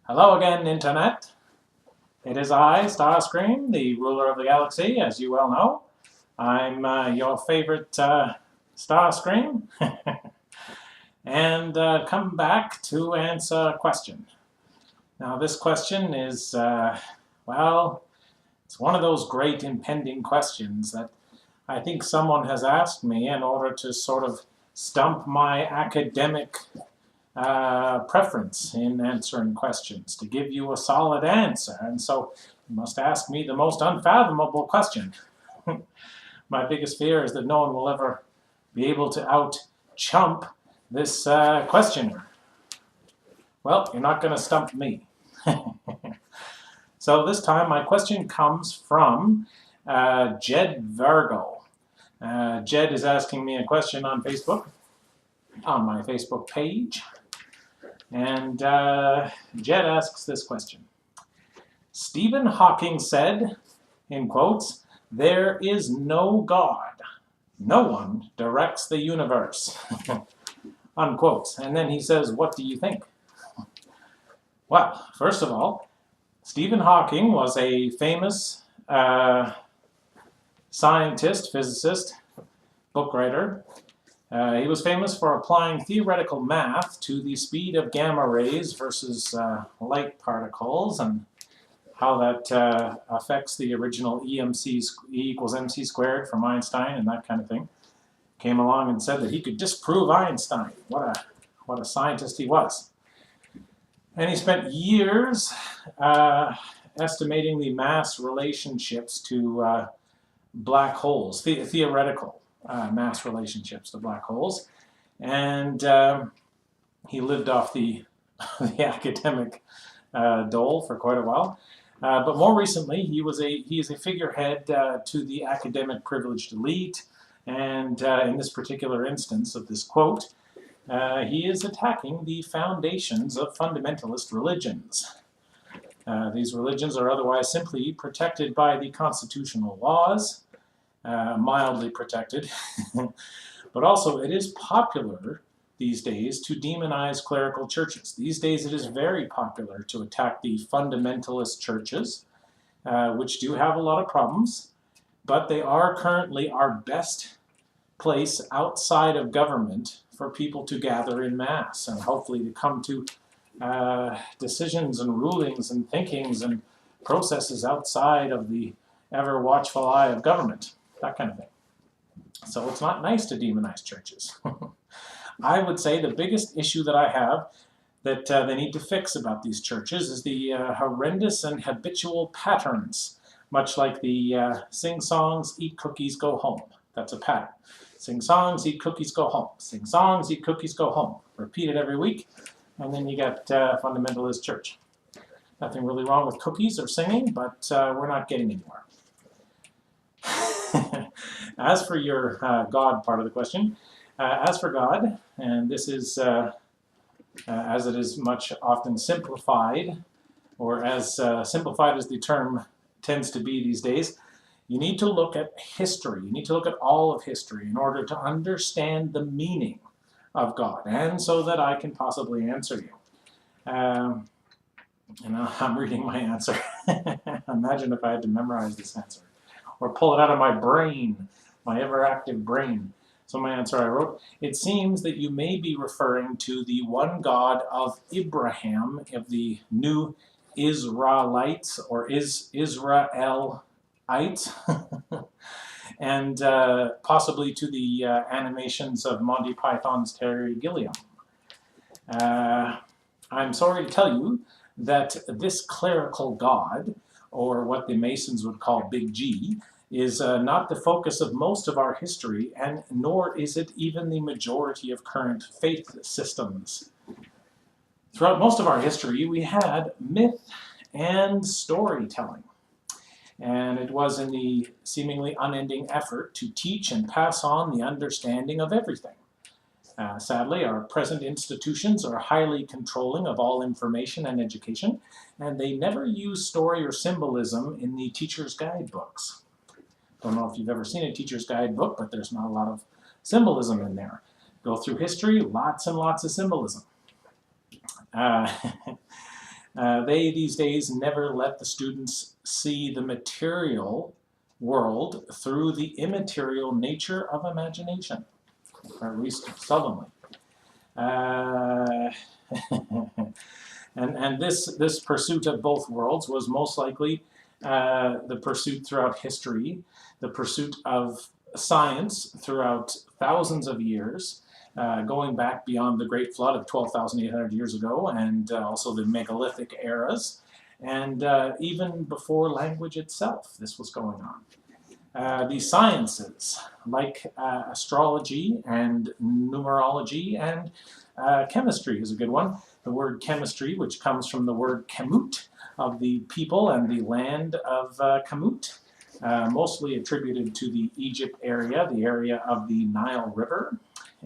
Hello again, Internet. It is I, StarScream, the ruler of the galaxy, as you well know. I'm your favorite StarScream, and come back to answer a question. Now, this question is, well, it's one of those great impending questions that I think someone has asked me in order to sort of stump my academic preference in answering questions, to give you a solid answer. And so you must ask me the most unfathomable question. My biggest fear is that no one will ever be able to out-chump this questioner. Well, you're not going to stump me. So this time my question comes from Jed Virgo. Jed is asking me a question on Facebook, on my Facebook page. And Jed asks this question. Stephen Hawking said, in quotes, "There is no God. No one directs the universe." Unquote. And then he says, what do you think? Well, first of all, Stephen Hawking was a famous scientist, physicist, book writer. He was famous for applying theoretical math to the speed of gamma rays versus light particles and how that affects the original E equals mc squared from Einstein and that kind of thing. Came along and said that he could disprove Einstein. What a scientist he was. And he spent years estimating the mass relationships to black holes, theoretical mass relationships to black holes, and he lived off the academic dole for quite a while. But more recently, he is a figurehead to the academic privileged elite, and in this particular instance of this quote, he is attacking the foundations of fundamentalist religions. These religions are otherwise simply protected by the constitutional laws, mildly protected, but also it is popular these days to demonize clerical churches. These days it is very popular to attack the fundamentalist churches, which do have a lot of problems, but they are currently our best place outside of government for people to gather in mass and hopefully to come to decisions and rulings and thinkings and processes outside of the ever watchful eye of government. That kind of thing. So it's not nice to demonize churches. I would say the biggest issue that I have that they need to fix about these churches is the horrendous and habitual patterns, much like the sing songs, eat cookies, go home. That's a pattern. Sing songs, eat cookies, go home. Sing songs, eat cookies, go home. Repeat it every week, and then you get fundamentalist church. Nothing really wrong with cookies or singing, but we're not getting anywhere. As for your God part of the question, as for God, and this is, as it is much often simplified, or as simplified as the term tends to be these days, you need to look at history. You need to look at all of history in order to understand the meaning of God, and so that I can possibly answer you. And I'm reading my answer. Imagine if I had to memorize this answer or pull it out of my brain, my ever-active brain. So my answer I wrote, it seems that you may be referring to the one God of Abraham, of the new Israelites, or Israelites, and possibly to the animations of Monty Python's Terry Gilliam. I'm sorry to tell you that this clerical God, or what the Masons would call Big G, is not the focus of most of our history, and nor is it even the majority of current faith systems. Throughout most of our history, we had myth and storytelling, and it was in the seemingly unending effort to teach and pass on the understanding of everything. Sadly, our present institutions are highly controlling of all information and education, and they never use story or symbolism in the teacher's guidebooks. Don't know if you've ever seen a teacher's guidebook, but there's not a lot of symbolism in there. Go through history, lots and lots of symbolism. They, these days, never let the students see the material world through the immaterial nature of imagination, or at least seldomly. And this pursuit of both worlds was most likely the pursuit throughout history, the pursuit of science throughout thousands of years, going back beyond the Great Flood of 12,800 years ago, and also the megalithic eras, and even before language itself, this was going on. These sciences, like astrology and numerology and chemistry is a good one. The word chemistry, which comes from the word Kamut, of the people and the land of Kamut, mostly attributed to the Egypt area, the area of the Nile River,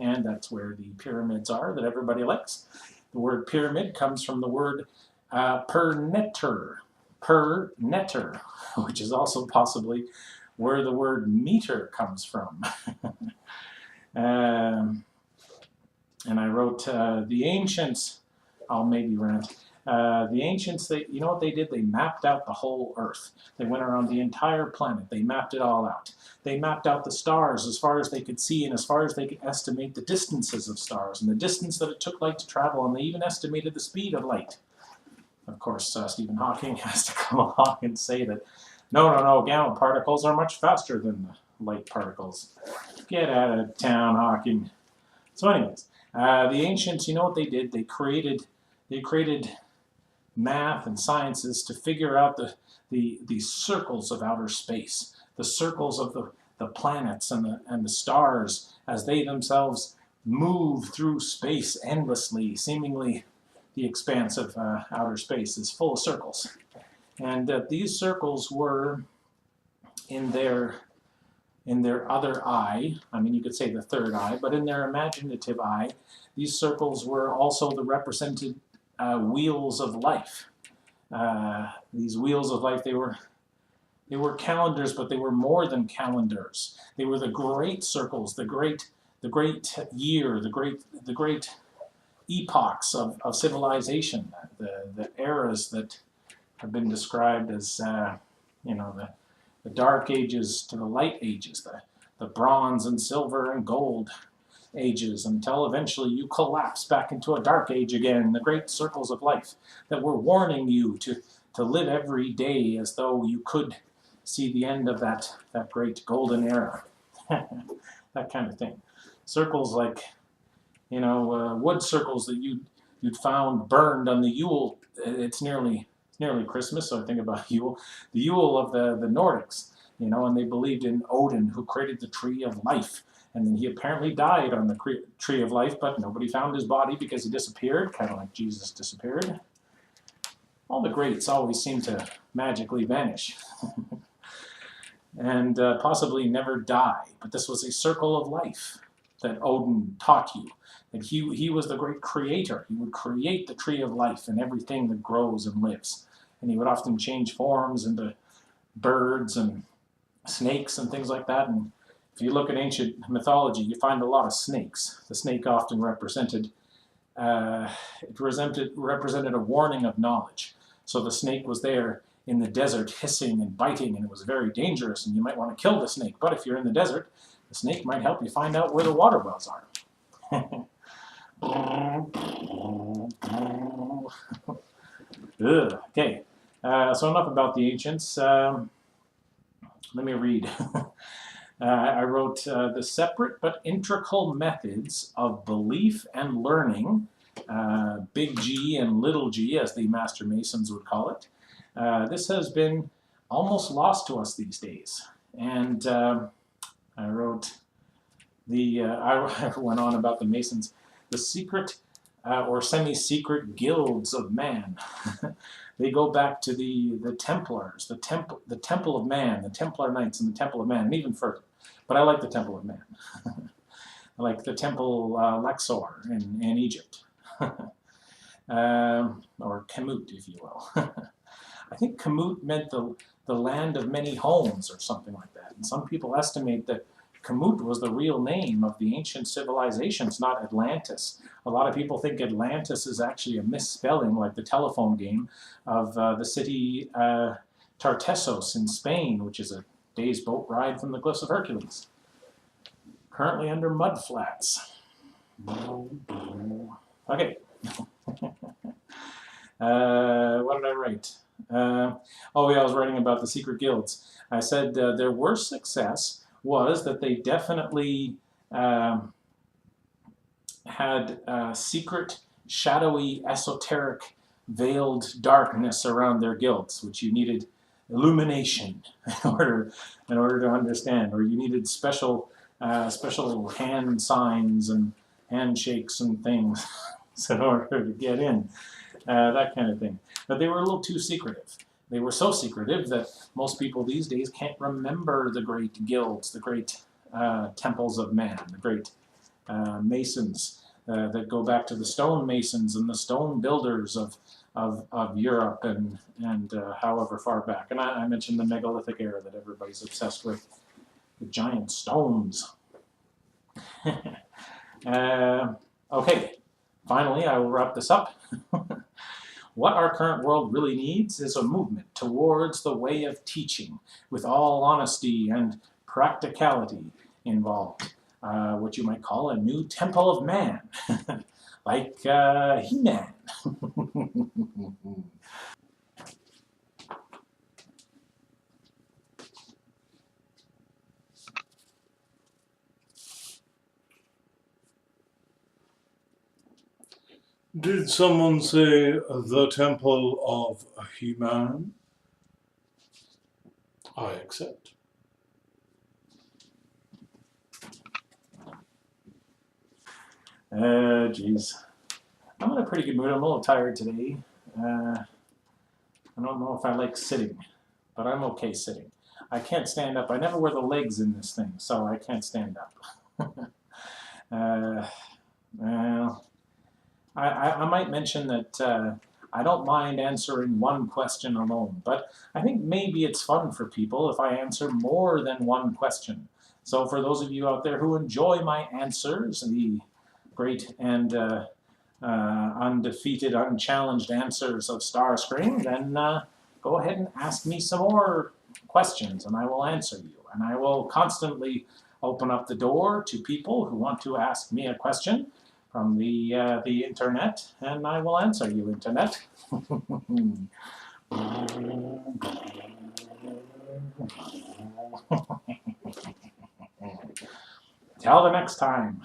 and that's where the pyramids are that everybody likes. The word pyramid comes from the word per-netter, which is also possibly where the word meter comes from. And I wrote, the ancients, I'll maybe rant, the ancients, you know what they did? They mapped out the whole Earth. They went around the entire planet. They mapped it all out. They mapped out the stars as far as they could see and as far as they could estimate the distances of stars and the distance that it took light to travel, and they even estimated the speed of light. Of course, Stephen Hawking has to come along and say that, no, gamma particles are much faster than the light particles. Get out of town, Hawking. So anyways, the ancients, you know what they did? They created math and sciences to figure out the circles of outer space, the circles of the planets and the stars as they themselves move through space endlessly. Seemingly, the expanse of outer space is full of circles. And these circles were in their other eye, I mean, you could say the third eye, but in their imaginative eye, these circles were also the represented wheels of life. These wheels of life, they were calendars, but they were more than calendars. They were the great circles, the great year, the great epochs of civilization, the eras that have been described as, the dark ages to the light ages, the bronze and silver and gold ages, until eventually you collapse back into a dark age again, the great circles of life that were warning you to live every day as though you could see the end of that great golden era. That kind of thing. Circles like, wood circles that you'd found burned on the Yule. It's nearly Christmas, so I think about Yule. The Yule of the Nordics, and they believed in Odin, who created the tree of life. And then he apparently died on the tree of life, but nobody found his body because he disappeared, kind of like Jesus disappeared. All the greats always seem to magically vanish and possibly never die. But this was a circle of life that Odin taught you. And he was the great creator. He would create the tree of life and everything that grows and lives. And he would often change forms into birds and snakes and things like that. And if you look at ancient mythology, you find a lot of snakes. The snake often represented a warning of knowledge. So the snake was there in the desert hissing and biting, and it was very dangerous, and you might want to kill the snake. But if you're in the desert, the snake might help you find out where the water wells are. Okay, so enough about the ancients. Let me read. I wrote the separate but integral methods of belief and learning, big G and little g, as the Master Masons would call it. This has been almost lost to us these days. And I wrote I went on about the Masons, the secret or semi-secret guilds of man. They go back to the Templars, the Temple of Man, the Templar Knights and the Temple of Man, and even further. But I like the Temple of Man. I like the Temple Luxor in Egypt. Or Kamut, if you will. I think Kamut meant the land of many homes or something like that. And some people estimate that Kamut was the real name of the ancient civilizations, not Atlantis. A lot of people think Atlantis is actually a misspelling, like the telephone game, of the city Tartessos in Spain, which is a day's boat ride from the Cliffs of Hercules. Currently under mudflats. Okay. What did I write? Oh yeah, I was writing about the secret guilds. I said their worst success was that they definitely had secret, shadowy, esoteric, veiled darkness around their guilds, which you needed illumination in order to understand, or you needed special hand signs and handshakes and things in order to get in, that kind of thing. But they were a little too secretive. They were so secretive that most people these days can't remember the great guilds, the great temples of man, the great masons that go back to the stone masons and the stone builders of Europe and however far back. And I mentioned the megalithic era that everybody's obsessed with, the giant stones. Okay, finally I will wrap this up. What our current world really needs is a movement towards the way of teaching with all honesty and practicality involved. What you might call a new temple of man, like He-Man. Did someone say the temple of He-Man? I accept. Geez. I'm in a pretty good mood. I'm a little tired today. I don't know if I like sitting, but I'm okay sitting. I can't stand up. I never wear the legs in this thing, so I can't stand up. Well, I might mention that I don't mind answering one question alone, but I think maybe it's fun for people if I answer more than one question. So for those of you out there who enjoy my answers, the great and undefeated, unchallenged answers of StarScream, then go ahead and ask me some more questions and I will answer you. And I will constantly open up the door to people who want to ask me a question from the internet, and I will answer you, internet. Till the next time.